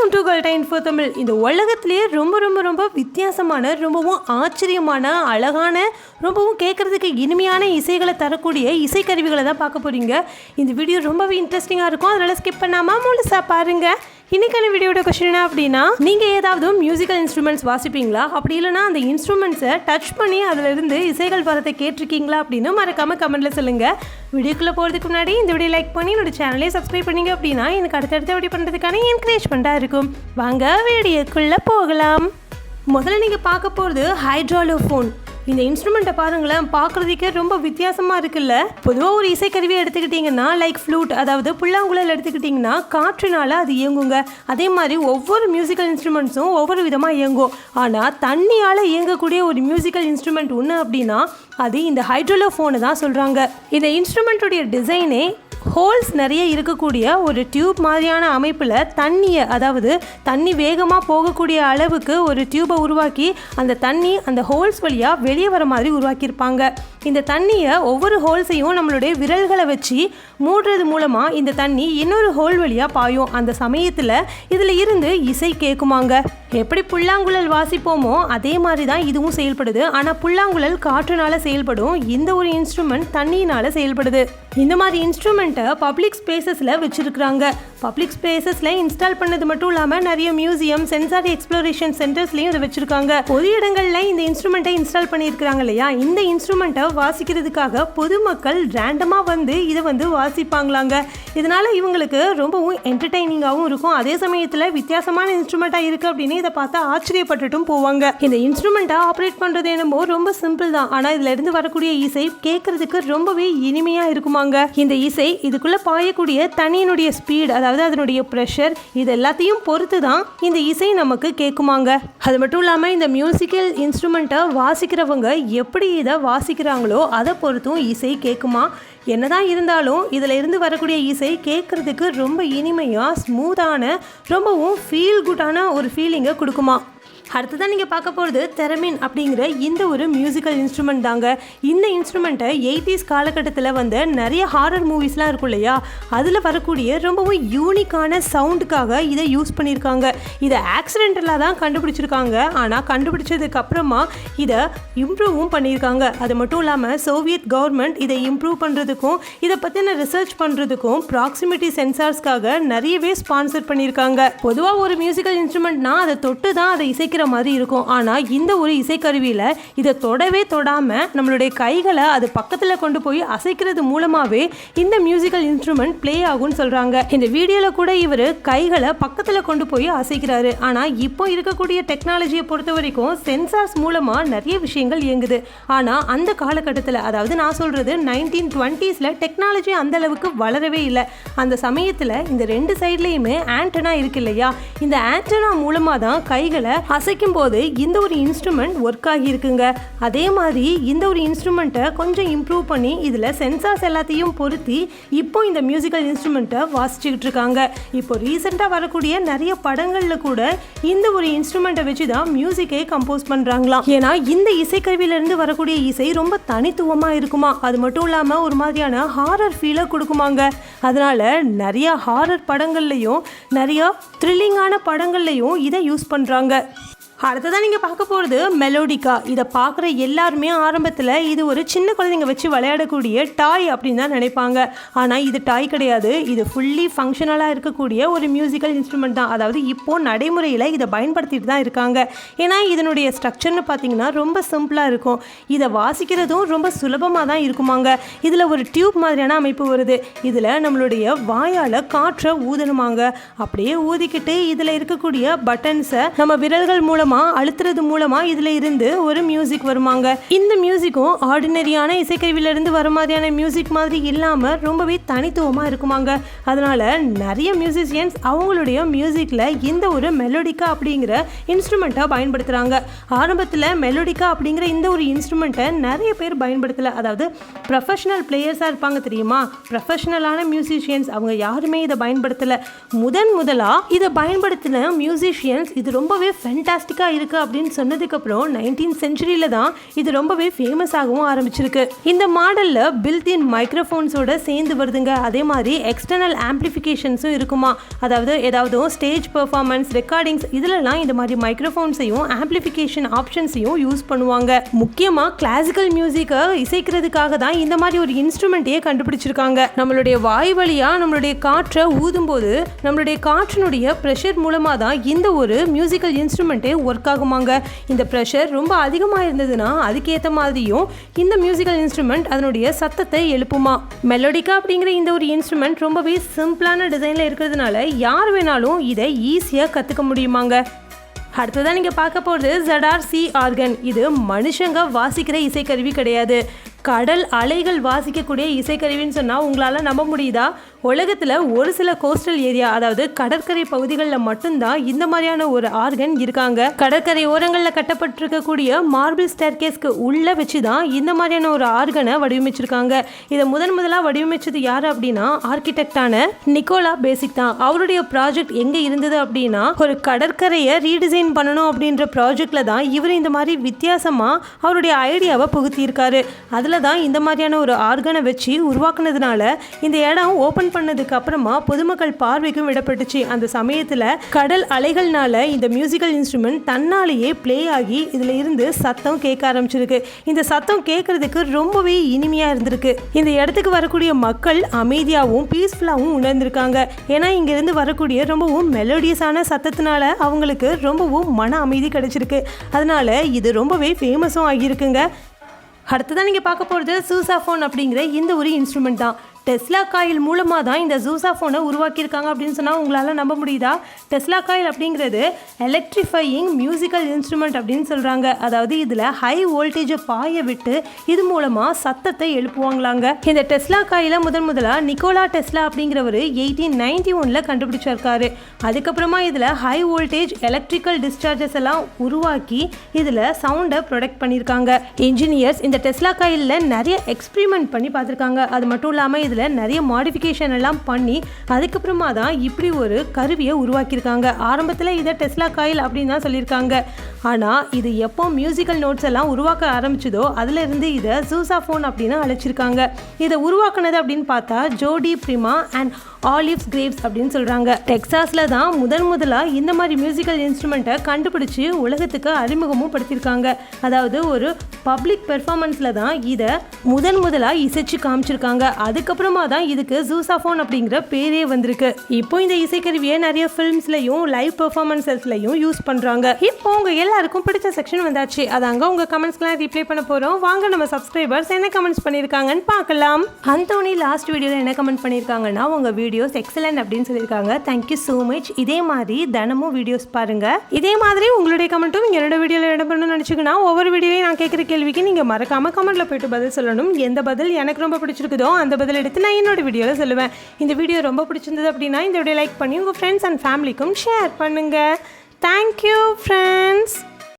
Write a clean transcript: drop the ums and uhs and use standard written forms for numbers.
Welcome to golden info Tamil. இந்த உலகத்திலேயே ரொம்ப ரொம்ப ரொம்ப வித்தியாசமான, ரொம்பவும் ஆச்சரியமான, அழகான, ரொம்பவும் கேட்குறதுக்கு இனிமையான இசைகளை தரக்கூடிய இசைக்கருவிகளை தான் பார்க்க போகிறீங்க. இந்த வீடியோ ரொம்பவே இன்ட்ரெஸ்டிங்காக இருக்கும், அதனால் ஸ்கிப் பண்ணாமல் முழுசாக பாருங்கள். இன்றைக்கான வீடியோட கொஸ்டின் என்ன அப்படின்னா, நீங்கள் ஏதாவது மியூசிக்கல் இன்ஸ்ட்ருமெண்ட்ஸ் வாசிப்பீங்களா? அப்படி இல்லைனா அந்த இன்ஸ்ட்ருமெண்ட்ஸை டச் பண்ணி அதிலிருந்து இசைகள் வரதை கேட்டிருக்கீங்களா அப்படின்னு மறக்காமல் கமெண்ட்டில் சொல்லுங்கள். வீடியோக்குள்ளே போகிறதுக்கு முன்னாடி இந்த வீடியோ லைக் பண்ணி என்னோட சேனலே சப்ஸ்கிரைப் பண்ணிங்க அப்படின்னா எனக்கு அடுத்தடுத்த வீடியோ பண்ணுறதுக்கான என்கரேஜ்மெண்ட்டாக இருக்கும். வாங்க வீடியோக்குள்ளே போகலாம். முதல்ல நீங்கள் பார்க்க போகிறது ஹைட்ராலோஃபோன். இந்த இன்ஸ்ட்ருமெண்ட்டை பாருங்களேன், பார்க்குறதுக்கே ரொம்ப வித்தியாசமாக இருக்குல்ல. பொதுவாக ஒரு இசைக்கருவியை எடுத்துக்கிட்டிங்கன்னா லைக் ஃப்ளூட், அதாவது புல்லாங்குழல் எடுத்துக்கிட்டிங்கன்னா காற்றினால் அது இயங்குங்க. அதே மாதிரி ஒவ்வொரு மியூசிக்கல் இன்ஸ்ட்ருமெண்ட்ஸும் ஒவ்வொரு விதமாக இயங்கும். ஆனால் தண்ணியால் இயங்கக்கூடிய ஒரு மியூசிக்கல் இன்ஸ்ட்ருமெண்ட் ஒன்று அப்படின்னா அது இந்த ஹைட்ரோலோஃபோனை தான் சொல்கிறாங்க. இந்த இன்ஸ்ட்ருமெண்ட்டுடைய டிசைனே ஹோல்ஸ் நிறைய இருக்கக்கூடிய ஒரு டியூப் மாதிரியான அமைப்பில் தண்ணியை, அதாவது தண்ணி வேகமாக போகக்கூடிய அளவுக்கு ஒரு டியூப்பை உருவாக்கி அந்த தண்ணி அந்த ஹோல்ஸ் வழியாக வெளியே வர மாதிரி உருவாக்கியிருப்பாங்க. இந்த தண்ணியை ஒவ்வொரு ஹோல்ஸையும் நம்மளுடைய விரல்களை வச்சு மூடுறது மூலமாக இந்த தண்ணி இன்னொரு ஹோல் வழியாக பாயும். அந்த சமயத்தில் இதில் இருந்து இசை கேட்குமாங்க. எப்படி புல்லாங்குழல் வாசிப்போமோ அதே மாதிரி தான் இதுவும் செயல்படுது. ஆனால் புல்லாங்குழல் காற்றுனால செயல்படும், இந்த ஒரு இன்ஸ்ட்ருமெண்ட் தண்ணியினால் செயல்படுது. இந்த மாதிரி இன்ஸ்ட்ருமெண்ட்டை பப்ளிக் ஸ்பேசஸில் வச்சுருக்குறாங்க. பப்ளிக் ஸ்பேசஸில் இன்ஸ்டால் பண்ணது மட்டும் இல்லாமல் நிறைய மியூசியம், சென்சாரி எக்ஸ்ப்ளோரேஷன் சென்டர்ஸ்லையும் இதை வச்சுருக்காங்க. பொது இடங்களில் இந்த இன்ஸ்ட்ருமெண்ட்டை இன்ஸ்டால் பண்ணியிருக்கிறாங்க இல்லையா. இந்த இன்ஸ்ட்ருமெண்ட்டை வாசிக்கிறதுக்காக பொதுமக்கள் ரேண்டமாக வந்து இதை வாசிப்பாங்களாங்க. இதனால் இவங்களுக்கு ரொம்பவும் என்டர்டெய்னிங்காகவும் இருக்கும். அதே சமயத்தில் வித்தியாசமான இன்ஸ்ட்ருமெண்ட்டாக இருக்குது அப்படின்னு இதை பார்த்தா ஆச்சரியப்பட்டுட்டும் போவாங்க. இந்த இன்ஸ்ட்ருமெண்ட்டை ஆப்ரேட் பண்ணுறது என்னமோ ரொம்ப சிம்பிள் தான். ஆனால் இதில் இருந்து வரக்கூடிய இசை கேட்கறதுக்கு ரொம்பவே இனிமையாக இருக்குமாங்க. இந்த இசை இதுக்குள்ளே பாயக்கூடிய தண்ணியினுடைய ஸ்பீட், அதாவது அதனுடைய ப்ரெஷர், இது எல்லாத்தையும் பொறுத்து தான் இந்த இசை நமக்கு கேட்குமாங்க. அது மட்டும் இல்லாமல் இந்த மியூசிக்கல் இன்ஸ்ட்ருமெண்ட்டை வாசிக்கிறவங்க எப்படி இதை வாசிக்கிறாங்களோ அதை பொறுத்தும் இசை கேட்குமா. என்னதான் இருந்தாலும் இதில் இருந்து வரக்கூடிய இசை கேட்குறதுக்கு ரொம்ப இனிமையாக, ஸ்மூத்தான, ரொம்பவும் ஃபீல் குட்டான ஒரு ஃபீலிங்கை கொடுக்குமா. அடுத்ததான் நீங்கள் பார்க்க போகிறது தெரமின் அப்படிங்கிற இந்த ஒரு மியூசிக்கல் இன்ஸ்ட்ருமெண்ட் தாங்க. இந்த இன்ஸ்ட்ருமெண்ட்டை 80s காலகட்டத்தில் வந்து நிறைய ஹாரர் மூவிஸ்லாம் இருக்கும் இல்லையா, அதில் வரக்கூடிய ரொம்பவும் யூனிக்கான சவுண்டுக்காக இதை யூஸ் பண்ணியிருக்காங்க. இதை ஆக்சிடென்டலாக தான் கண்டுபிடிச்சிருக்காங்க. ஆனால் கண்டுபிடிச்சதுக்கு அப்புறமா இதை இம்ப்ரூவும் பண்ணியிருக்காங்க. அது மட்டும் இல்லாமல் சோவியத் கவர்மெண்ட் இதை இம்ப்ரூவ் பண்ணுறதுக்கும் இதை பற்றின ரிசர்ச் பண்ணுறதுக்கும் ப்ராக்சிமிட்டி சென்சார்ஸ்க்காக நிறையவே ஸ்பான்சர் பண்ணியிருக்காங்க. பொதுவாக ஒரு மியூசிக்கல் இன்ஸ்ட்ருமெண்ட்னா அதை தொட்டு தான் அதை இசைக்கிற மாதிரி இருக்கும். ஆனால் இந்த ஒரு இசைக்கருவியில் இதை தொடவே தொடாமல் நம்மளுடைய கைகளை அது பக்கத்தில் கொண்டு போய் அசைக்கிறது மூலமாகவே இந்த மியூசிக்கல் இன்ஸ்ட்ருமெண்ட் ப்ளே ஆகும்னு சொல்கிறாங்க. இந்த வீடியோவில் கூட இவர் கைகளை பக்கத்தில் கொண்டு போய் அசைக்கிறாரு. ஆனால் இப்போ இருக்கக்கூடிய டெக்னாலஜியை பொறுத்த வரைக்கும் சென்சார்ஸ் மூலமாக நிறைய விஷயங்கள் இயங்குது. ஆனால் அந்த காலகட்டத்தில், அதாவது நான் சொல்கிறது 1920s டெக்னாலஜி அந்த அளவுக்கு வளரவே இல்லை. அந்த சமயத்தில் இந்த ரெண்டு சைட்லேயுமே ஆண்டனா இருக்கு இல்லையா, இந்த ஆண்டனா மூலமாக தான் கைகளை அசைக்கும் போது இந்த ஒரு இன்ஸ்ட்ருமெண்ட் ஒர்க் ஆகியிருக்குங்க. அதே மாதிரி இந்த ஒரு இன்ஸ்ட்ருமெண்ட்டை கொஞ்சம் இம்ப்ரூவ் பண்ணி இதில் சென்சார்ஸ் எல்லாத்தையும் பொருத்தி இப்போ இந்த மியூசிக்கல் இன்ஸ்ட்ருமெண்ட்டை வாசிச்சுக்கிட்டு இருக்காங்க. இப்போ ரீசெண்டாக வரக்கூடிய நிறைய படங்களில் கூட இந்த ஒரு இன்ஸ்ட்ருமெண்ட்டை வச்சு தான் மியூசிக்கே கம்போஸ் பண்ணுறாங்களாம். ஏன்னா இந்த இசைக்கருவியிலேருந்து வரக்கூடிய இசை ரொம்ப தனித்துவமாக இருக்குமா. அது மட்டும் இல்லாமல் ஒரு மாதிரியான ஹாரர் ஃபீலை கொடுக்குமாங்க. அதனால் நிறைய ஹாரர் படங்கள்லையும் நிறைய த்ரில்லிங்கான படங்கள்லையும் இதை யூஸ் பண்ணுறாங்க. அடுத்ததான் நீங்கள் பார்க்க போகிறது மெலோடிக்கா. இதை பார்க்குற எல்லாருமே ஆரம்பத்தில் இது ஒரு சின்ன குழந்தைங்க வச்சு விளையாடக்கூடிய டாய் அப்படின்னு தான் நினைப்பாங்க. ஆனால் இது டாய் கிடையாது. இது ஃபுல்லி ஃபங்க்ஷனலாக இருக்கக்கூடிய ஒரு மியூசிக்கல் இன்ஸ்ட்ருமெண்ட் தான். அதாவது இப்போது நடைமுறையில் இதை பயன்படுத்திட்டு தான் இருக்காங்க. ஏன்னா இதனுடைய ஸ்ட்ரக்சர்னு பார்த்தீங்கன்னா ரொம்ப சிம்பிளாக இருக்கும். இதை வாசிக்கிறதும் ரொம்ப சுலபமாக தான் இருக்குமாங்க. இதில் ஒரு டியூப் மாதிரியான அமைப்பு வருது. இதில் நம்மளுடைய வாயால் காற்றை ஊதணுமாங்க. அப்படியே ஊதிக்கிட்டு இதில் இருக்கக்கூடிய பட்டன்ஸை நம்ம விரல்கள் மூலம் அழுத்துறது மூலமா இதுல இருந்து ஒரு மியூசிக் வருமாங்க. இந்த மியூசிக்கும் ஆர்டினரியான இசைக்கருவியிலிருந்து வர மாதிரியான மியூசிக் மாதிரி இல்லாம ரொம்பவே தனித்துவமா இருக்குமாங்க. அதனால நிறைய மியூசிஷியன்ஸ் அவங்களுடைய மியூசிக்ல இந்த ஒரு மெலோடிக்கா அப்படிங்கிற இன்ஸ்ட்ருமெண்ட்டை பயன்படுத்துறாங்க. ஆரம்பத்தில் மெலோடிக்கா அப்படிங்கிற இந்த ஒரு இன்ஸ்ட்ருமெண்ட்டை நிறைய பேர் பயன்படுத்தல. அதாவது ப்ரொஃபஷனல் பிளேயர்ஸாக இருப்பாங்க தெரியுமா, ப்ரொஃபஷனலான மியூசிஷியன்ஸ், அவங்க யாருமே இதை பயன்படுத்தல. முதலா இதை பயன்படுத்தின மியூசிஷியன்ஸ் இது ரொம்பவே ஃபென்டாஸ்டிக் மெலோடிக்காக இருக்குது அப்படின்னு சொன்னதுக்கப்புறம் 19th செஞ்சுரியில் தான் இது ரொம்பவே ஃபேமஸ் ஆகவும் ஆரம்பிச்சிருக்கு. இந்த மாடலில் பில்ட்-இன் மைக்ரோஃபோன்ஸோட சேர்ந்து வருதுங்க. அதே மாதிரி எக்ஸ்டர்னல் ஆம்பிளிஃபிகேஷன்ஸும் இருக்குமா. அதாவது ஏதாவது ஸ்டேஜ் பெர்ஃபார்மன்ஸ், ரெக்கார்டிங்ஸ் இதிலெல்லாம் இந்த மாதிரி மைக்ரோஃபோன்ஸையும் ஆம்பிளிஃபிகேஷன் ஆப்ஷன்ஸையும் யூஸ் பண்ணுவாங்க. முக்கியமாக கிளாசிக்கல் மியூசிக்கை இசைக்கிறதுக்காக தான் இந்த மாதிரி ஒரு இன்ஸ்ட்ருமெண்ட்டையே கண்டுபிடிச்சிருக்காங்க. நம்மளுடைய வாய் வழியாக நம்மளுடைய காற்றை ஊதும்போது நம்மளுடைய காற்றினுடைய ப்ரெஷர் மூலமாக தான் இந்த ஒரு மியூசிக்கல் இன்ஸ்ட்ருமெண்ட்டே ஒர்க் ஆகுமாங்க. இந்த ப்ரெஷர் ரொம்ப அதிகமாக இருந்ததுன்னா அதுக்கேற்ற மாதிரியும் இந்த மியூசிக்கல் இன்ஸ்ட்ருமெண்ட் அதனுடைய சத்தத்தை எழுப்புமா. மெலோடிக்கா அப்படிங்கிற இந்த ஒரு இன்ஸ்ட்ருமெண்ட் ரொம்பவே சிம்பிளான டிசைனில் இருக்கிறதுனால யார் வேணாலும் இதை ஈஸியாக கற்றுக்க முடியுமாங்க. அடுத்ததான் நீங்கள் பார்க்க போகிறது ZRC ஆர்கன். இது மனுஷங்க வாசிக்கிற இசைக்கருவி கிடையாது, கடல் அலைகள் வாசிக்கக்கூடிய இசைக்கருவின்னு சொன்னால் உங்களால் நம்ப முடியுதா? உலகத்தில் ஒரு சில கோஸ்டல் ஏரியா, அதாவது கடற்கரை பகுதிகளில் மட்டும்தான் இந்த மாதிரியான ஒரு ஆர்கன் இருக்காங்க. கடற்கரை ஓரங்களில் கட்டப்பட்டிருக்கக்கூடிய மார்பிள் ஸ்டேர்கேஸ்க்கு உள்ளே வச்சு தான் இந்த மாதிரியான ஒரு ஆர்கனை வடிவமைச்சிருக்காங்க. இதை முதலாக வடிவமைச்சது யார் அப்படின்னா ஆர்கிடெக்டான நிக்கோலா பேசிக் தான். அவருடைய ப்ராஜெக்ட் எங்கே இருந்தது அப்படின்னா ஒரு கடற்கரையை ரீடிசைன் பண்ணணும் அப்படின்ற ப்ராஜெக்டில் தான் இவர் இந்த மாதிரி வித்தியாசமாக அவருடைய ஐடியாவை புகுத்தியிருக்காரு. அதில் தான் இந்த மாதிரியான ஒரு ஆர்கனை வச்சு உருவாக்குனதுனால இந்த இடம் ஓப்பன் பண்ணதுக்கு அப்புறமா பொதுமக்கள் பார்வைக்கும் விடப்பட்டுச்சு. அந்த சமயத்தில் கடல் அலைகள்னால இந்த மியூசிக்கல் இன்ஸ்ட்ருமெண்ட் தன்னாலேயே ப்ளே ஆகி இதில் இருந்து சத்தம் கேட்க ஆரம்பிச்சிருக்கு. இந்த சத்தம் கேட்கறதுக்கு ரொம்பவே இனிமையாக இருந்திருக்கு. இந்த இடத்துக்கு வரக்கூடிய மக்கள் அமைதியாகவும் பீஸ்ஃபுல்லாகவும் உணர்ந்திருக்காங்க. ஏன்னா இங்கேருந்து வரக்கூடிய ரொம்பவும் மெலோடியஸான சத்தத்தினால அவங்களுக்கு ரொம்பவும் மன அமைதி கிடைச்சிருக்கு. அதனால இது ரொம்பவே ஃபேமஸும் ஆகியிருக்குங்க. அடுத்ததான் நீங்கள் பார்க்க போகிறது சூசாஃபோன் அப்படிங்கிற இந்த ஒரு இன்ஸ்ட்ருமெண்ட் தான். டெஸ்லா காயில் மூலமாக தான் இந்த சூசாஃபோனை உருவாக்கியிருக்காங்க அப்படின்னு சொன்னால் உங்களால் நம்ப முடியுதா? டெஸ்லா காயில் அப்படிங்கிறது எலக்ட்ரிஃபையிங் மியூசிக்கல் இன்ஸ்ட்ருமெண்ட் அப்படின்னு சொல்கிறாங்க. அதாவது இதில் ஹை வோல்டேஜை பாய விட்டு இது மூலமாக சத்தத்தை எழுப்புவாங்களாங்க. இந்த டெஸ்லா காயில் முதலாக நிக்கோலா டெஸ்லா அப்படிங்கிறவர் 1891 கண்டுபிடிச்சிருக்காரு. அதுக்கப்புறமா இதில் ஹை வோல்டேஜ் எலக்ட்ரிக்கல் டிஸ்சார்ஜஸ் எல்லாம் உருவாக்கி இதில் சவுண்டை ப்ரொடக்ட் பண்ணியிருக்காங்க. இன்ஜினியர்ஸ் இந்த டெஸ்லா காயிலில் நிறைய எக்ஸ்பிரிமெண்ட் பண்ணி பார்த்துருக்காங்க. அது மட்டும் இல்லாமல் இதில் நிறைய மாடிஃபிகேஷன் எல்லாம் பண்ணி அதுக்கப்புறமா தான் இப்படி ஒரு கருவியை உருவாக்கியிருக்காங்க. ஆரம்பத்தில் இதை டெஸ்லா காயில் அப்படின்னு தான் சொல்லியிருக்காங்க. ஆனால் இது எப்போ மியூசிக்கல் நோட்ஸ் எல்லாம் உருவாக்க ஆரம்பிச்சதோ அதிலிருந்து இதை சூசாஃபோன் அப்படின்னு அழைச்சிருக்காங்க. இதை உருவாக்குனது அப்படின்னு பார்த்தா ஜோடி பிரிமா அண்ட் ஆலிவ்ஸ் கிரேவ்ஸ் அப்படின்னு சொல்கிறாங்க. டெக்சாஸில் தான் முதலாக இந்த மாதிரி மியூசிக்கல் இன்ஸ்ட்ருமெண்ட்டை கண்டுபிடிச்சி உலகத்துக்கு அறிமுகமும் படுத்தியிருக்காங்க. அதாவது ஒரு பப்ளிக் பெர்ஃபார்மன்ஸில் தான் இதை முதலாக இசைச்சு காமிச்சிருக்காங்க. அதுக்கப்புறமா தான் இதுக்கு சூசாஃபோன் அப்படிங்கிற பேரே வந்திருக்கு. இப்போ இந்த இசைக்கருவியை நிறைய ஃபிலிம்ஸ்லையும் லைவ் பெர்ஃபார்மன்ஸஸ்லையும் யூஸ் பண்ணுறாங்க. இப்போ உங்கள் எல்லாருக்கும் பிடிச்ச செக்ஷன் வந்தாச்சு. அதாங்க உங்கள் கமெண்ட்ஸ்லாம் ரிப்ளை பண்ண போகிறோம். வாங்க நம்ம சப்ஸ்கிரைபர்ஸ் என்ன கமெண்ட்ஸ் பண்ணியிருக்காங்கன்னு பார்க்கலாம். அந்தோனி லாஸ்ட் வீடியோவில் என்ன கமெண்ட் பண்ணியிருக்காங்கன்னா உங்கள் வீடியோஸ் எக்ஸலன்ட் அப்படின்னு சொல்லியிருக்காங்க. Thank you so much. இதே மாதிரி தினமும் வீடியோஸ் பாருங்கள். இதே மாதிரி உங்களுடைய கமெண்ட்டும் என்னோட வீடியோவில் இடம் பண்ணணும்னு நினச்சிங்கன்னா ஒவ்வொரு வீடியோலையும் நான் கேட்குற கேள்விக்கு நீங்கள் மறக்காமல் கமெண்ட்டில் போய்ட்டு பதில் சொல்லணும். எந்த பதில் எனக்கு ரொம்ப பிடிச்சிருக்குதோ அந்த பதில் எடுத்து நான் என்னோட வீடியோவில் சொல்லுவேன். இந்த வீடியோ ரொம்ப பிடிச்சிருந்தது அப்படின்னா இந்த வீடியோ லைக் பண்ணி உங்கள் ஃப்ரெண்ட்ஸ் அண்ட் ஃபேமிலிக்கும் ஷேர் பண்ணுங்கள். Thank you friends.